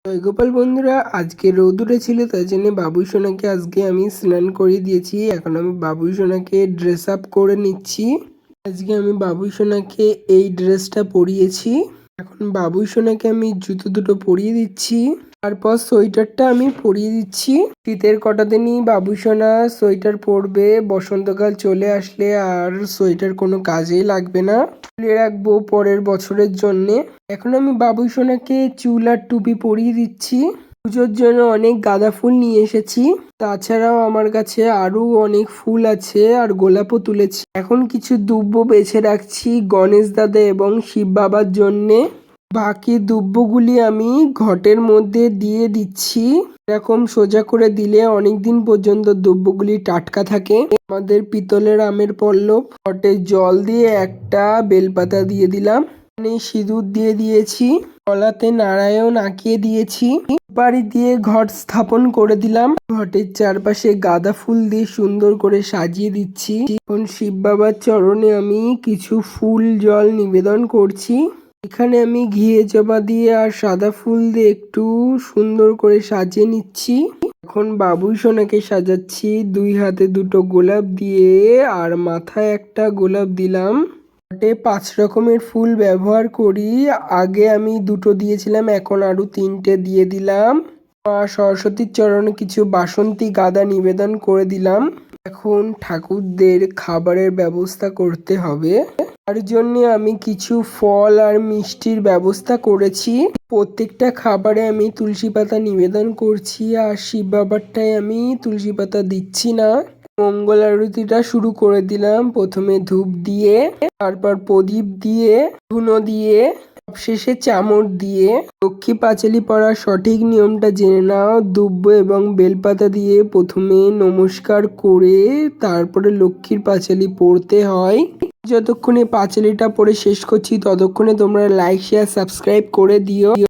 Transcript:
জয়গোপাল বন্ধুরা, আজকে রোদুরে ছিল তাই জন্য বাবুই সোনাকে আজকে আমি স্নান করিয়ে দিয়েছি। এখন আমি বাবুই সোনাকে ড্রেস আপ করে নিচ্ছি। আজকে আমি বাবুই সোনাকে এই ড্রেসটা পরিয়েছি। এখন বাবুই সোনাকে আমি জুতো দুটো পরিয়ে দিচ্ছি, তারপর সোয়েটারটা আমি পরিয়ে দিচ্ছি। শীতের কটা দিনই বাবুই সোনা সোয়েটার পরবে, বসন্তকাল চলে আসলে আর সোয়েটার কোনো কাজেই লাগবে না, তুলে রাখবো পরের বছরের জন্যে। এখন আমি বাবুই সোনাকে চুল আর টুপি পরিয়ে দিচ্ছি। পুজোর জন্য অনেক গাঁদা ফুল নিয়ে এসেছি, তাছাড়াও আমার কাছে আরো অনেক ফুল আছে আর গোলাপও তুলেছি। এখন কিছু দুব্ব বেছে রাখছি গণেশ দাদা এবং শিব বাবার জন্যে। বাকি দুব্বগুলি আমি ঘটের মধ্যে দিয়ে দিচ্ছি। এরকম সোজা করে দিলে অনেকদিন পর্যন্ত দুব্বগুলি টাটকা থাকে। আমাদের পিতলের আমের পল্লব, ঘটে জল দিয়ে একটা বেলপাতা দিয়ে দিলাম, সিঁদুর দিয়ে দিয়েছি, গলাতে নারায়ণ আঁকিয়ে দিয়েছি, সুপারি দিয়ে ঘট স্থাপন করে দিলাম। ঘটের চারপাশে গাঁদা ফুল দিয়ে সুন্দর করে সাজিয়ে দিচ্ছি। এখন শিব বাবার চরণে আমি কিছু ফুল জল নিবেদন করছি। এখানে আমি ঘিয়ে জবা দিয়ে আর সাদা ফুল দিয়ে একটু সুন্দর করে সাজিয়ে নিচ্ছি। এখন বাবুই সোনাকে সাজাচ্ছি, দুই হাতে দুটো গোলাপ দিয়ে আর মাথায় একটা গোলাপ দিলাম। ঘটে 5 রকমের ফুল ব্যবহার করি, আগে আমি দুটো দিয়েছিলাম, এখন আরো 3টে দিয়ে দিলাম। মা সরস্বতীর চরণে কিছু বাসন্তী গাঁদা নিবেদন করে দিলাম। এখন ঠাকুরদের খাবারের ব্যবস্থা করতে হবে, তার জন্য আমি কিছু ফল আর মিষ্টির ব্যবস্থা করেছি। প্রত্যেকটা খাবারে আমি তুলসী পাতা নিবেদন করছি, আর শিব বাবারটায় আমি তুলসী পাতা দিচ্ছি না। মঙ্গল আরতিটা শুরু করে দিলাম, প্রথমে ধূপ দিয়ে, তারপর প্রদীপ দিয়ে, ধুনো দিয়ে, সবশেষে চামর দিয়ে। লক্ষ্মী পাঁচালি পড়ার সঠিক নিয়মটা জেনে নাও। দুব্ব এবং বেলপাতা দিয়ে প্রথমে নমস্কার করে তারপরে লক্ষ্মীর পাঁচালি পড়তে হয়। যতক্ষণে পাঁচালিটা পড়ে শেষ করছি ততক্ষণে তোমরা লাইক শেয়ার সাবস্ক্রাইব করে দিও।